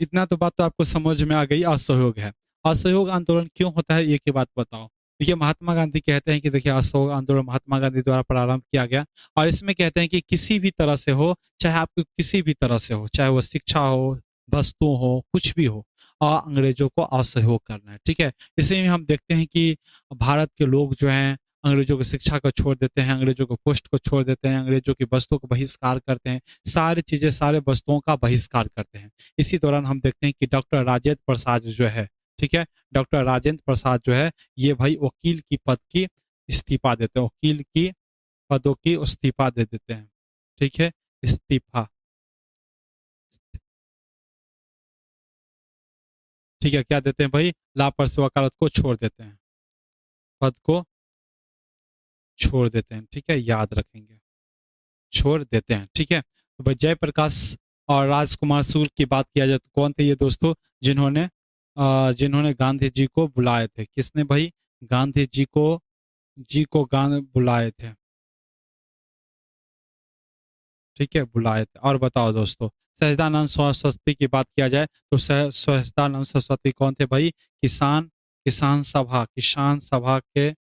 इतना तो बात तो आपको समझ में आ गई, असहयोग है। असहयोग आंदोलन क्यों होता है ये की बात बताओ। देखिए, महात्मा गांधी कहते हैं कि देखिए असहयोग आंदोलन महात्मा गांधी द्वारा प्रारंभ किया गया, और इसमें कहते हैं कि किसी भी तरह से हो, चाहे आपको किसी भी तरह से हो, चाहे वो शिक्षा हो, वस्तु हो, कुछ भी हो, और अंग्रेजों को असहयोग करना है। ठीक है, इसी में हम देखते हैं कि भारत के लोग जो हैं अंग्रेजों की शिक्षा को छोड़ देते हैं, अंग्रेजों को पोस्ट को छोड़ देते हैं, अंग्रेजों की वस्तुओं को बहिष्कार करते हैं, सारी चीजें, सारे वस्तुओं का बहिष्कार करते हैं। इसी दौरान हम देखते हैं कि डॉक्टर राजेंद्र प्रसाद जो है, ठीक है, डॉक्टर राजेंद्र प्रसाद जो है, ये भाई वकील की पद की इस्तीफा देते हैं, वकील की पदों की इस्तीफा दे देते हैं। ठीक है, इस्तीफा, ठीक है, क्या देते हैं भाई? लापर्स वकालत को छोड़ देते हैं, पद को छोड़ देते हैं। ठीक है, याद रखेंगे, छोड़ देते हैं। ठीक है, तो भाई जयप्रकाश और राजकुमार शुक्ल की बात किया जाए तो कौन थे ये दोस्तों, जिन्होंने जिन्होंने गांधी जी को बुलाए थे? किसने भाई गांधी जी को गान बुलाए थे? ठीक है, बुलाए थे। और बताओ दोस्तों, सच्चिदानंद सरस्वती की बात किया जाए तो सच्चिदानंद सरस्वती कौन थे भाई? किसान, किसान सभा के,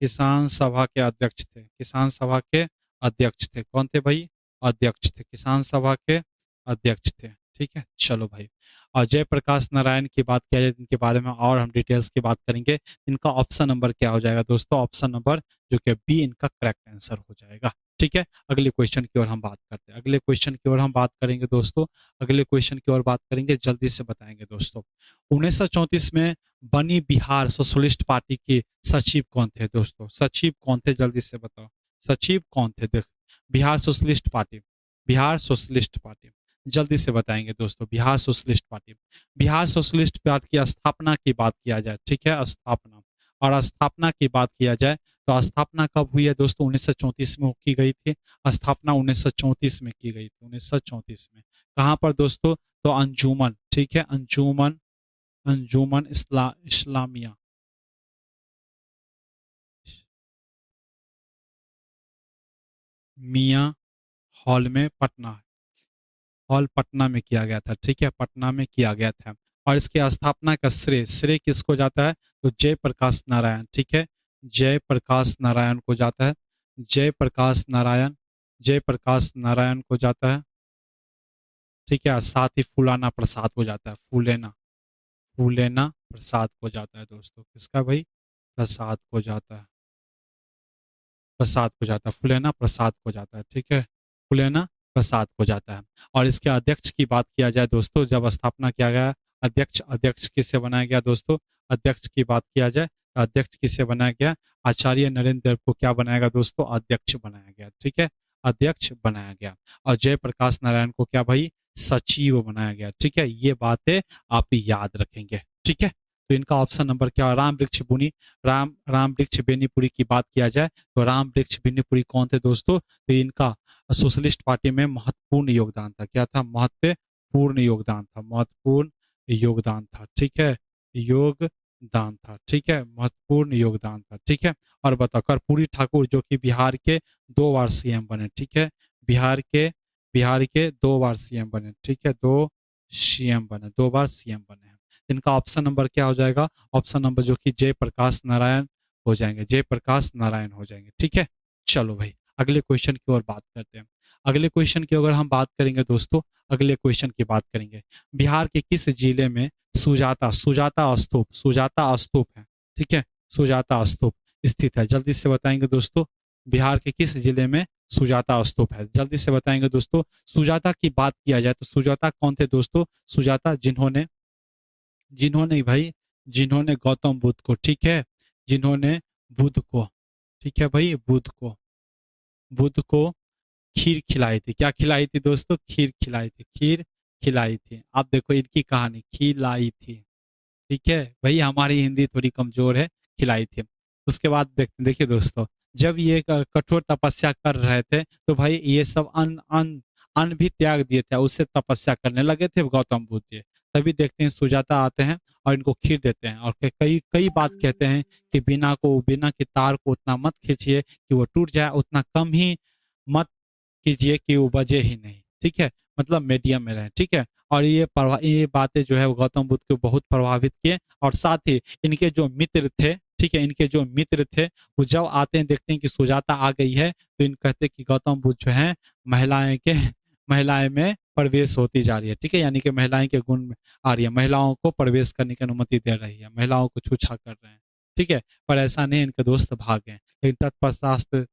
किसान सभा के अध्यक्ष थे, किसान सभा के अध्यक्ष थे। कौन थे भाई? अध्यक्ष थे, किसान सभा के अध्यक्ष थे। ठीक है, चलो भाई। और जयप्रकाश नारायण की बात किया जाए, इनके बारे में और हम डिटेल्स की बात करेंगे। इनका ऑप्शन नंबर क्या हो जाएगा दोस्तों? ऑप्शन नंबर जो कि बी इनका करेक्ट आंसर हो जाएगा। ठीक है, अगले क्वेश्चन की ओर हम बात करते हैं, अगले क्वेश्चन की ओर हम बात करेंगे दोस्तों, अगले क्वेश्चन की ओर बात करेंगे, जल्दी से बताएंगे दोस्तों। 1934 में बनी बिहार सोशलिस्ट पार्टी के सचिव कौन थे दोस्तों? सचिव कौन थे, जल्दी से बताओ, सचिव कौन थे? देख, Bihar socialist party, Bihar socialist party, जल्दी से बताएंगे दोस्तों। Bihar socialist party, Bihar socialist party की स्थापना की बात किया जाए, ठीक है, स्थापना, और स्थापना की बात किया जाए तो स्थापना कब हुई है दोस्तों? 1934 में की गई थी, स्थापना 1934 में की गई थी, 1934 में। कहाँ पर दोस्तों? तो अंजुमन, ठीक है, अंजुमन, अंजुमन इस्लामिया, मियाँ हॉल में, पटना, हॉल पटना में किया गया था। ठीक है, पटना में किया गया था। और इसकी स्थापना का श्रेय, श्रेय किसको जाता है? तो जयप्रकाश नारायण, ठीक है, जयप्रकाश नारायण को जाता है, जयप्रकाश नारायण, जयप्रकाश नारायण को जाता है। ठीक है, साथ ही फुलाना प्रसाद को जाता है, फूलेना, फूलेना प्रसाद को जाता है दोस्तों। किसका भाई? प्रसाद को जाता है। प्रसाद को जाता है, फुलेना प्रसाद को जाता है, ठीक है, फुलेना प्रसाद को जाता है। और इसके अध्यक्ष की बात किया जाए दोस्तों, जब स्थापना किया गया अध्यक्ष, अध्यक्ष किससे बनाया गया दोस्तों, अध्यक्ष की बात किया जाए, अध्यक्ष किससे बनाया गया, आचार्य नरेंद्र देव को क्या बनाया गया दोस्तों, अध्यक्ष बनाया गया, ठीक है, अध्यक्ष बनाया गया। और जयप्रकाश नारायण को क्या भाई, सचिव बनाया गया, ठीक है। ये बातें आप याद रखेंगे, ठीक है। तो इनका ऑप्शन नंबर क्या, राम वृक्ष बुनी, राम वृक्ष बेनीपुरी की बात किया जाए तो राम वृक्ष बेनीपुरी कौन थे दोस्तों, तो इनका सोशलिस्ट पार्टी में महत्वपूर्ण योगदान था, क्या था, महत्वपूर्ण योगदान था, महत्वपूर्ण योगदान था, ठीक है, योगदान था, ठीक है, महत्वपूर्ण योगदान था, ठीक है। और बताओ कर्पूरी ठाकुर जो कि बिहार के 2 बार सीएम बने, ठीक है, बिहार के 2 बार सीएम बने, ठीक है, 2 सीएम बने, 2 बार सीएम बने हैं। इनका ऑप्शन नंबर क्या हो जाएगा, ऑप्शन नंबर जो कि जयप्रकाश नारायण हो जाएंगे, जयप्रकाश नारायण हो जाएंगे, ठीक है। चलो भाई अगले क्वेश्चन की ओर बात करते हैं। अगले क्वेश्चन की अगर हम बात करेंगे दोस्तों, अगले क्वेश्चन की बात करेंगे, बिहार के किस जिले में सुजाता सुजाता स्तूप, सुजाता स्तूप है, ठीक है, सुजाता स्तूप स्थित है, जल्दी से बताएंगे दोस्तों, बिहार के किस जिले में सुजाता स्तूप है, जल्दी से बताएंगे दोस्तों। सुजाता की बात किया जाए तो सुजाता कौन थे दोस्तों, सुजाता जिन्होंने जिन्होंने भाई जिन्होंने गौतम बुद्ध को, ठीक है, जिन्होंने बुद्ध को, ठीक है भाई, बुद्ध को खीर खिलाई थी, क्या खिलाई थी दोस्तों, खीर खिलाई थी, खीर खिलाई थी। आप देखो इनकी कहानी, खिलाई थी, ठीक है भाई, हमारी हिंदी थोड़ी कमजोर है, खिलाई थी। उसके बाद देखिए दोस्तों, जब ये कठोर तपस्या कर रहे थे तो भाई ये सब अन्न अन्न अन्न भी त्याग दिए थे, उससे तपस्या करने लगे थे गौतम बुद्ध जी। तभी देखते हैं सुजाता आते हैं और इनको खीर देते हैं और कई कई बात कहते हैं कि बिना की तार को उतना मत खींचिए कि वो टूट जाए, उतना कम ही मत कीजिए कि वो बजे ही नहीं, ठीक है, मतलब मीडियम में रहे, ठीक है। और ये बातें जो है वो गौतम बुद्ध को बहुत प्रभावित किए। और साथ ही इनके जो मित्र थे, ठीक है, इनके जो मित्र थे वो जब आते हैं देखते हैं कि सुजाता आ गई है तो इन कहते हैं कि गौतम बुद्ध जो है महिलाएं में प्रवेश होती जा रही है, ठीक है, यानी कि महिलाएं के गुण में आ रही है, महिलाओं को प्रवेश करने की अनुमति दे रही है, महिलाओं को छूछा कर रहे हैं, ठीक है। पर ऐसा नहीं, इनके दोस्त भाग गए। लेकिन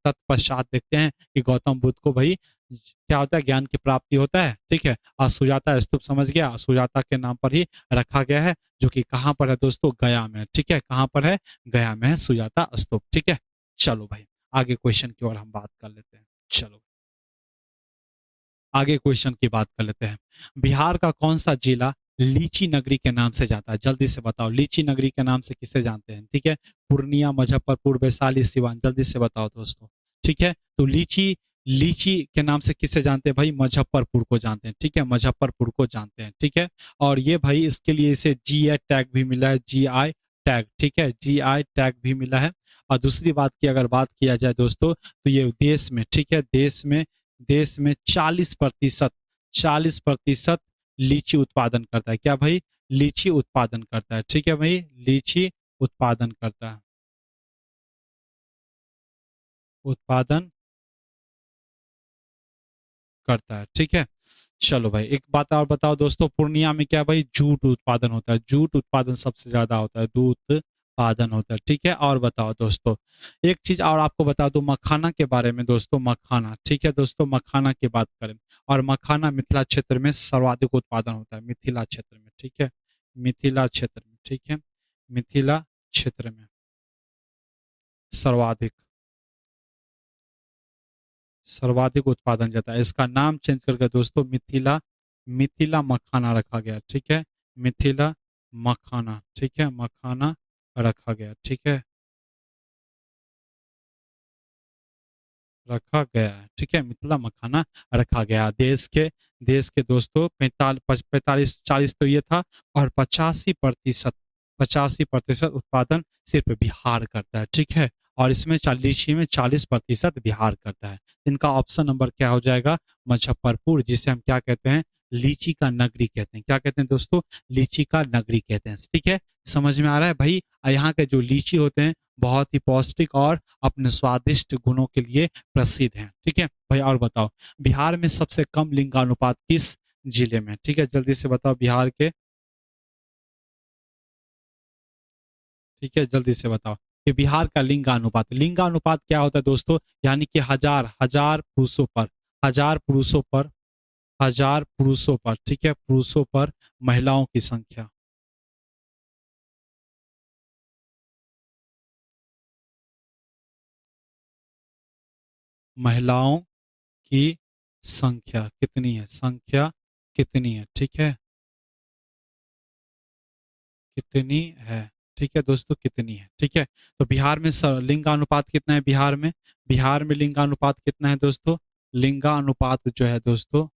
तत्पश्चात देखते हैं कि गौतम बुद्ध को भाई क्या होता है, ज्ञान की प्राप्ति होता है, ठीक है। और सुजाता स्तूप समझ गया, सुजाता के नाम पर ही रखा गया है, जो कि कहाँ पर है दोस्तों, गया में, ठीक है, कहाँ पर है, गया में है सुजाता स्तूप, ठीक है। चलो भाई आगे क्वेश्चन की ओर हम बात कर लेते हैं, चलो आगे क्वेश्चन की बात कर लेते हैं। बिहार का कौन सा जिला लीची नगरी के नाम से जाता है, जल्दी से बताओ, लीची नगरी के नाम से किसे जानते हैं, ठीक है, पूर्णिया, मुजफ्फरपुर, वैशाली, सिवान, जल्दी से बताओ दोस्तों, ठीक है। तो लीची लीची के नाम से किसे जानते हैं भाई, मुजफ्फरपुर को जानते हैं, ठीक है, मुजफ्फरपुर को जानते हैं, ठीक है। और ये भाई इसके लिए इसे जीआई टैग भी मिला है, जीआई टैग, ठीक है, जीआई टैग भी मिला है। और दूसरी बात की अगर बात किया जाए दोस्तों तो ये देश में, ठीक है, देश में 40% लीची उत्पादन करता है, क्या भाई, लीची उत्पादन करता है, ठीक है भाई, लीची उत्पादन करता है, उत्पादन करता है, ठीक है। चलो भाई एक बात और बताओ दोस्तों, पूर्णिया में क्या भाई, जूट उत्पादन होता है, जूट उत्पादन सबसे ज्यादा होता है, दूध उत्पादन होता है, ठीक है। और बताओ दोस्तों, एक चीज और आपको बता दूं मखाना के बारे में दोस्तों, मखाना, ठीक है दोस्तों, मखाना की बात करें और मखाना मिथिला क्षेत्र में सर्वाधिक उत्पादन होता है, मिथिला क्षेत्र में, ठीक है, मिथिला क्षेत्र में, ठीक है, मिथिला क्षेत्र में सर्वाधिक सर्वाधिक उत्पादन जाता है। इसका नाम चेंज करके दोस्तों मिथिला मिथिला मखाना रखा गया, ठीक है, मिथिला मखाना, ठीक है, मखाना रखा गया, ठीक है, रखा गया है, ठीक है, मिथिला मखाना रखा गया। देश के दोस्तों 45-40 तो ये था, और 85% उत्पादन सिर्फ बिहार करता है, ठीक है। और इसमें लीची में 40% बिहार करता है। इनका ऑप्शन नंबर क्या हो जाएगा, मुजफ्फरपुर, जिसे हम क्या कहते हैं, लीची का नगरी कहते हैं, क्या कहते हैं दोस्तों, लीची का नगरी कहते हैं, ठीक है। समझ में आ रहा है भाई, यहाँ के जो लीची होते हैं बहुत ही पौष्टिक और अपने स्वादिष्ट गुणों के लिए प्रसिद्ध हैं, ठीक है भाई। और बताओ बिहार में सबसे कम लिंगानुपात किस जिले में, ठीक है, जल्दी से बताओ बिहार के, ठीक है, जल्दी से बताओ। कि बिहार का लिंगानुपात क्या होता है दोस्तों, यानी कि हजार हजार पुरुषों पर, हजार पुरुषों पर, हजार पुरुषों पर, ठीक है, पुरुषों पर महिलाओं की संख्या, महिलाओं की संख्या कितनी है, संख्या कितनी है, ठीक है, कितनी है, ठीक है दोस्तों, कितनी है, ठीक है। तो बिहार में लिंगानुपात कितना है, बिहार में लिंगानुपात कितना है दोस्तों, लिंगानुपात जो है दोस्तों,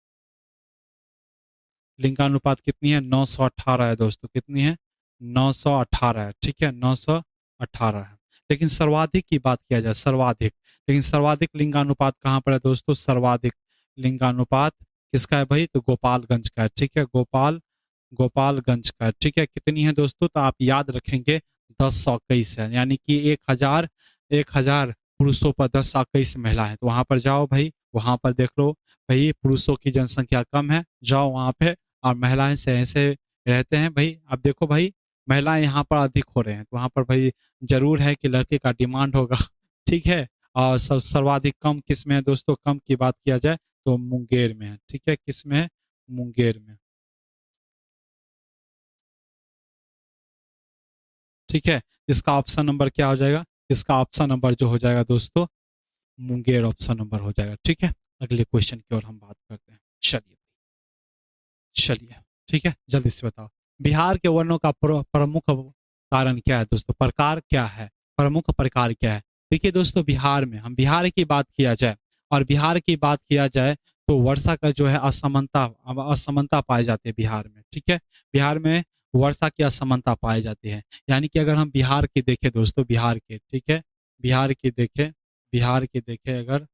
लिंगानुपात कितनी है, 918 है दोस्तों, कितनी है, 918 है, ठीक है, 918 है। लेकिन सर्वाधिक की बात किया जाए, सर्वाधिक, लेकिन सर्वाधिक लिंगानुपात कहाँ पर है दोस्तों, सर्वाधिक लिंगानुपात किसका है भाई, तो गोपालगंज का है, ठीक है, गोपालगंज का है, ठीक है। कितनी है दोस्तों, तो आप याद रखेंगे 10 सौ 21 है, यानी कि 1,000 पुरुषों पर 10 सौ 21 महिला है। तो वहां पर जाओ भाई, वहां पर देख लो भाई, पुरुषों की जनसंख्या कम है, जाओ वहां पे, और महिलाएं से ऐसे रहते हैं भाई। अब देखो भाई, महिलाएं यहाँ पर अधिक हो रहे हैं, तो वहां पर भाई जरूर है कि लड़के का डिमांड होगा ठीक है। और सर्वाधिक कम किस में है दोस्तों, कम की बात किया जाए तो मुंगेर में है, ठीक है, किस में है, मुंगेर में, ठीक है। इसका ऑप्शन नंबर क्या हो जाएगा, इसका ऑप्शन नंबर जो हो जाएगा दोस्तों, मुंगेर ऑप्शन नंबर हो जाएगा, ठीक है। अगले क्वेश्चन की ओर हम बात करते हैं, चलिए, चलिए, ठीक है, जल्दी से बताओ, बिहार के वर्णों का प्रमुख कारण क्या है दोस्तों, प्रकार क्या है, प्रमुख प्रकार क्या है। देखिए दोस्तों, बिहार में, हम बिहार की बात किया जाए, और बिहार की बात किया जाए तो वर्षा का जो है असमानता, असमानता पाई जाती है बिहार में, ठीक है। बिहार में वर्षा की असमानता पाई जाती है, यानी कि अगर हम बिहार की देखें दोस्तों, बिहार के, ठीक है, बिहार की देखें, बिहार की देखें अगर,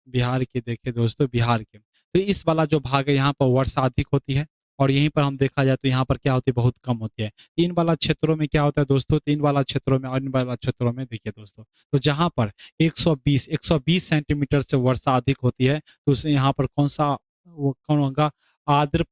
बिहार के देखें दोस्तों, बिहार के, तो इस वाला जो भाग है यहाँ पर वर्षा अधिक होती है, और यहीं पर हम देखा जाए तो यहाँ पर क्या होती है, बहुत कम होती है। तीन वाला क्षेत्रों में क्या होता है दोस्तों, तीन वाला क्षेत्रों में और इन वाला क्षेत्रों में देखिए दोस्तों, तो जहाँ पर 120 सेंटीमीटर से वर्षा अधिक होती है, तो उसे यहाँ पर कौन सा, वो कौन होगा, आर्द्र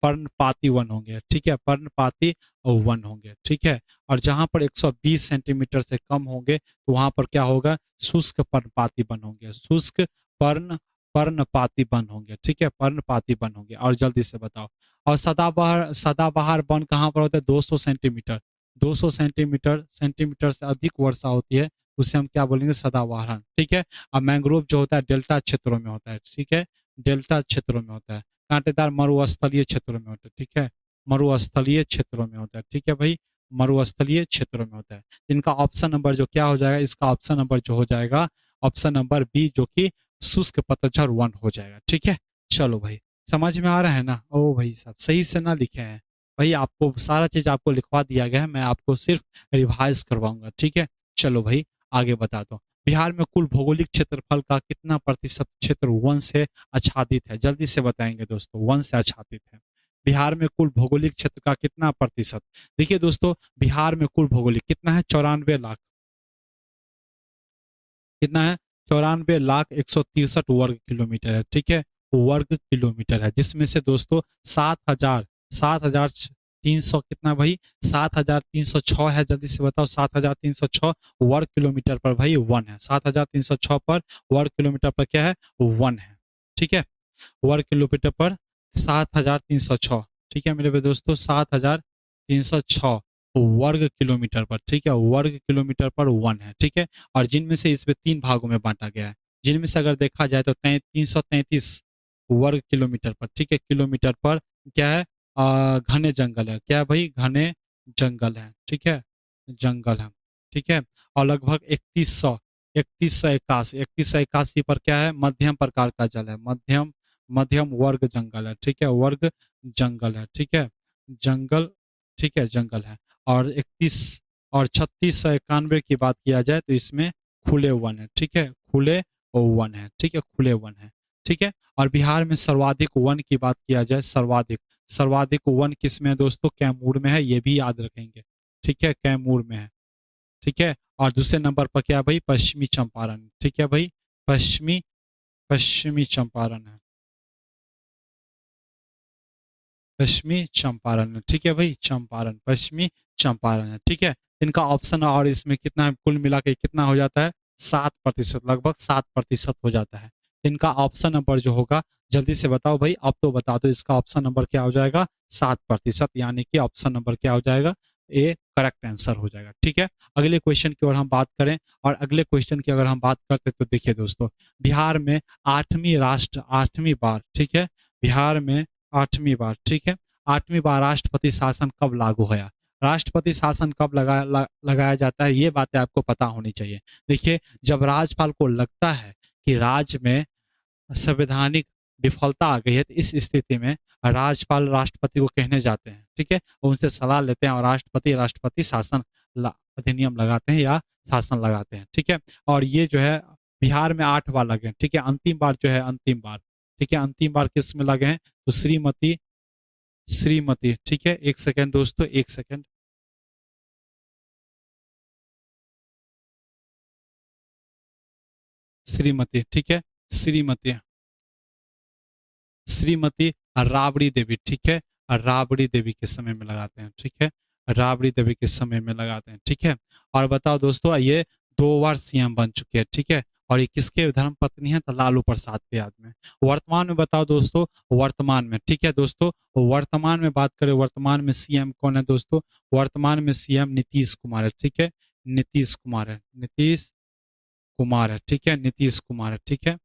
पर्णपाती वन होंगे, ठीक है, पर्णपाती वन होंगे, ठीक है। और जहां पर 120 सेंटीमीटर से कम होंगे, तो वहां पर क्या होगा, शुष्क पर्णपाती वन होंगे, शुष्क पर्ण पर्णपाती वन होंगे, ठीक है, पर्णपाती वन होंगे। और जल्दी से बताओ, और सदाबहार वन कहाँ पर होता है, 200 सेंटीमीटर, 200 सेंटीमीटर से अधिक वर्षा होती है, उसे हम क्या बोलेंगे, सदाबहार, ठीक है। और मैंग्रोव जो होता है डेल्टा क्षेत्रों में होता है, ठीक है, डेल्टा क्षेत्रों में होता है, कांटेदार मरुस्थलीय क्षेत्रों में होता है, ठीक है, मरुस्थलीय क्षेत्रों में होता है, ठीक है भाई, मरुस्थलीय क्षेत्रों में होता है। इनका ऑप्शन नंबर जो क्या हो जाएगा, इसका ऑप्शन नंबर जो हो जाएगा, ऑप्शन नंबर बी, जो कि शुष्क पतझड़ वन हो जाएगा, ठीक है। चलो भाई, समझ में आ रहा है ना, ओ भाई साहब सही से ना लिखे हैं भाई, आपको सारा चीज आपको लिखवा दिया गया है, मैं आपको सिर्फ रिवाइज करवाऊंगा, ठीक है। चलो भाई, आगे बताता हूँ, बिहार में कुल भौगोलिक क्षेत्रफल का कितना प्रतिशत क्षेत्र वन से आच्छादित है, जल्दी से बताएंगे दोस्तों, वन से आच्छादित है। बिहार में कुल भौगोलिक क्षेत्र का कितना प्रतिशत, देखिए दोस्तों, बिहार में कुल भौगोलिक कितना है, 94 लाख, कितना है, 94,163 वर्ग किलोमीटर है, ठीक है, वर्ग किलोमीटर है, जिसमें से दोस्तों 7,300 कितना भाई, 7,306 है, जल्दी से बताओ, 7,306 वर्ग किलोमीटर पर भाई वन है, 7,306 पर वर्ग किलोमीटर पर क्या है, वन है, ठीक है, वर्ग किलोमीटर पर 7,306, ठीक है मेरे दोस्तों, 7,306 वर्ग किलोमीटर पर, ठीक है, वर्ग किलोमीटर पर वन है, ठीक है। और जिनमें से इसमें तीन भागों में बांटा गया है, जिनमें से अगर देखा जाए तो 333 वर्ग किलोमीटर पर, ठीक है, किलोमीटर पर क्या है, घने जंगल है, क्या है भाई, घने जंगल है, ठीक है, जंगल है, ठीक है। और लगभग 3181 पर क्या है, मध्यम प्रकार का जल है, मध्यम मध्यम वर्ग जंगल है, ठीक है, वर्ग जंगल है, ठीक है, जंगल, ठीक है, जंगल है। और 3691 की बात किया जाए तो इसमें खुले वन है, ठीक है, खुले वन है, ठीक है, खुले वन है, ठीक है। और बिहार में सर्वाधिक वन की बात किया जाए, सर्वाधिक सर्वाधिक वन किस में है दोस्तों, कैमूर में है, ये भी याद रखेंगे, ठीक है, कैमूर में है, ठीक है। और दूसरे नंबर पर क्या है भाई, पश्चिमी चंपारण, ठीक है भाई, पश्चिमी पश्चिमी चंपारण है, पश्चिमी चंपारण, ठीक है भाई, चंपारण, पश्चिमी चंपारण है, ठीक है। इनका ऑप्शन और इसमें कितना कुल मिला के कितना हो जाता है, 7%, लगभग 7% हो जाता है। इनका ऑप्शन नंबर जो होगा, जल्दी से बताओ भाई, अब तो बता दो इसका ऑप्शन नंबर क्या हो जाएगा, 7%, यानी कि ऑप्शन नंबर क्या हो जाएगा, ए करेक्ट आंसर हो जाएगा। ठीक है, अगले क्वेश्चन की ओर हम बात करें, और अगले क्वेश्चन की अगर हम बात करते तो देखिए दोस्तों, बिहार में आठवीं बार, ठीक है, बिहार में आठवीं बार, ठीक है, आठवीं बार राष्ट्रपति शासन कब लागू होया, राष्ट्रपति शासन कब लगाया जाता है, ये बातें आपको पता होनी चाहिए। देखिए, जब राज्यपाल को लगता है कि राज्य में संवैधानिक विफलता आ गई है, तो इस स्थिति में राज्यपाल राष्ट्रपति को कहने जाते हैं, ठीक है, उनसे सलाह लेते हैं और राष्ट्रपति शासन अधिनियम लगाते हैं या शासन लगाते हैं। ठीक है, और ये जो है बिहार में 8 बार लगे हैं। ठीक है, अंतिम बार जो है, अंतिम बार, ठीक है, अंतिम बार किस में लगे हैं, तो श्रीमती श्रीमती, ठीक है, एक सेकेंड दोस्तों, एक सेकेंड, श्रीमती, ठीक है, श्रीमती, श्रीमती राबड़ी देवी, ठीक है, राबड़ी देवी के समय में लगाते हैं। ठीक है, राबड़ी देवी के समय में लगाते हैं। ठीक है, और बताओ दोस्तों, ये 2 बार सीएम बन चुके हैं। ठीक है, और ये किसके धर्म पत्नी है, तो लालू प्रसाद के याद में। वर्तमान में बताओ दोस्तों, वर्तमान में, ठीक है दोस्तों, वर्तमान में बात करें, वर्तमान में सीएम कौन है दोस्तों, वर्तमान में सीएम नीतीश कुमार है। ठीक है, नीतीश कुमार है, नीतीश कुमार है। ठीक है, नीतीश कुमार है। ठीक है,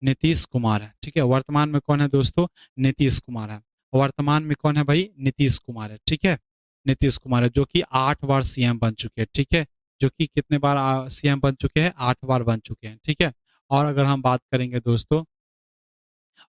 नीतीश कुमार है। ठीक है, वर्तमान में कौन है दोस्तों, नीतीश कुमार है। वर्तमान में कौन है भाई, नीतीश कुमार है। ठीक है, नीतीश कुमार है, जो कि 8 बार सीएम बन चुके हैं। ठीक है, जो कि कितने बार सीएम बन चुके हैं, 8 बार बन चुके हैं। ठीक है, और अगर हम बात करेंगे दोस्तों,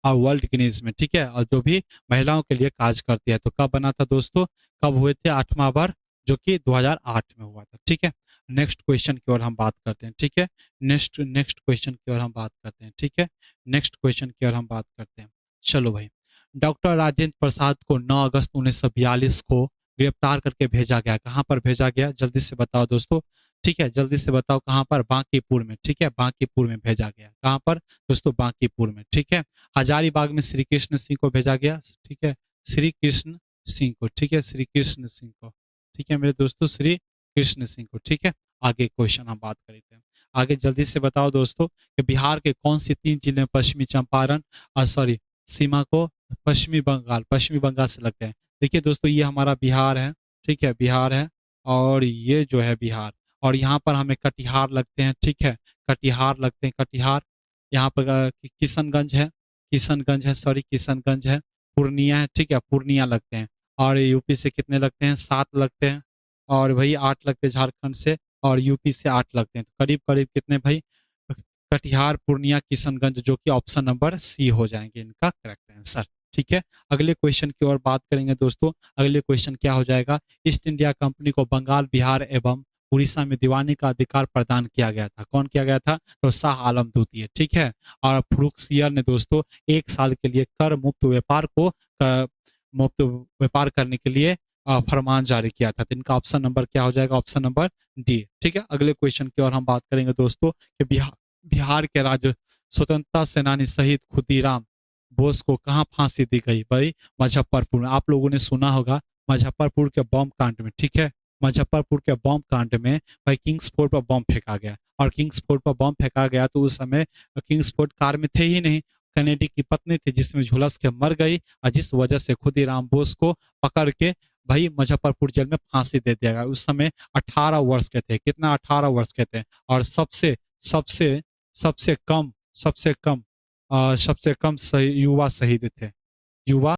और वर्ल्ड गिनीज में, ठीक है, और जो भी महिलाओं के लिए काज करती है, तो कब बना था दोस्तों, कब हुए थे, 8वां बार, जो कि 2008 में हुआ था। ठीक है, नेक्स्ट क्वेश्चन की ओर हम बात करते हैं। ठीक है, नेक्स्ट नेक्स्ट क्वेश्चन की ओर हम बात करते हैं। ठीक है, नेक्स्ट क्वेश्चन की ओर हम बात करते हैं। चलो भाई, डॉक्टर राजेंद्र प्रसाद को 9 अगस्त 1942 को गिरफ्तार करके भेजा गया, कहाँ पर भेजा गया, जल्दी से बताओ दोस्तों। ठीक है, जल्दी से बताओ कहाँ पर, बांकीपुर में। ठीक है, बांकीपुर में भेजा गया, कहाँ पर दोस्तों, बांकीपुर में। ठीक है, हजारीबाग में श्री कृष्ण सिंह को भेजा गया। ठीक है, श्री कृष्ण सिंह को, ठीक है, श्री कृष्ण सिंह को, ठीक है मेरे दोस्तों, श्री कृष्ण सिंह को। ठीक है, आगे क्वेश्चन हम बात करते हैं। आगे जल्दी से बताओ दोस्तों, कि बिहार के कौन से 3 जिले में पश्चिमी चंपारण, सॉरी, सीमा को पश्चिमी बंगाल से लगते हैं। देखिए दोस्तों, ये हमारा बिहार है। ठीक है, बिहार है, और ये जो है बिहार, और यहाँ पर हमें कटिहार लगते हैं। ठीक है, कटिहार लगते हैं, कटिहार। यहाँ पर किशनगंज है, किशनगंज है, सॉरी, किशनगंज है, पूर्णिया है। ठीक है, पूर्णिया लगते हैं, और यूपी से कितने लगते हैं, 7 लगते हैं, और भाई 8 लगते हैं झारखंड से, और यूपी से 8 लगते हैं, तो करीब करीब कितने भाई, कटिहार, पूर्णिया, किशनगंज, जो कि ऑप्शन नंबर सी हो जाएंगे इनका करेक्ट आंसर। ठीक है, अगले क्वेश्चन की ओर बात करेंगे दोस्तों। अगले क्वेश्चन क्या हो जाएगा, ईस्ट इंडिया कंपनी को बंगाल, बिहार एवं उड़ीसा में दीवानी का अधिकार प्रदान किया गया था, कौन किया गया था, तो शाह आलम द्वितीय। ठीक है, और फ्रुक्सियर ने दोस्तों 1 साल के लिए कर मुक्त व्यापार को मुक्त व्यापार करने के लिए फरमान जारी किया था। तो इनका ऑप्शन नंबर क्या हो जाएगा, ऑप्शन नंबर डी। ठीक है, अगले क्वेश्चन की ओर हम बात करेंगे दोस्तों, कि बिहार के राज्य स्वतंत्रता सेनानी शहीद खुदीराम बोस को कहाँ फांसी दी गई भाई, मुजफ्फरपुर में। आप लोगों ने सुना होगा मुजफ्फरपुर के बम कांड में। ठीक है, मुजफ्फरपुर के बम कांड में भाई किंग्सफोर्ड पर बम फेंका गया, और किंग्सफोर्ड पर बम फेंका गया तो उस समय किंग्सफोर्ड कार में थे ही नहीं, कैनेडी की पत्नी थी, जिसमें झुलस के मर गई, और जिस वजह से खुदीराम बोस को पकड़ के भाई मुजफ्फरपुर जेल में फांसी दे दिया गया। उस समय 18 वर्ष के थे, कितना, 18 वर्ष के थे, और सबसे सबसे सबसे कम सबसे कम युवा शहीद थे, युवा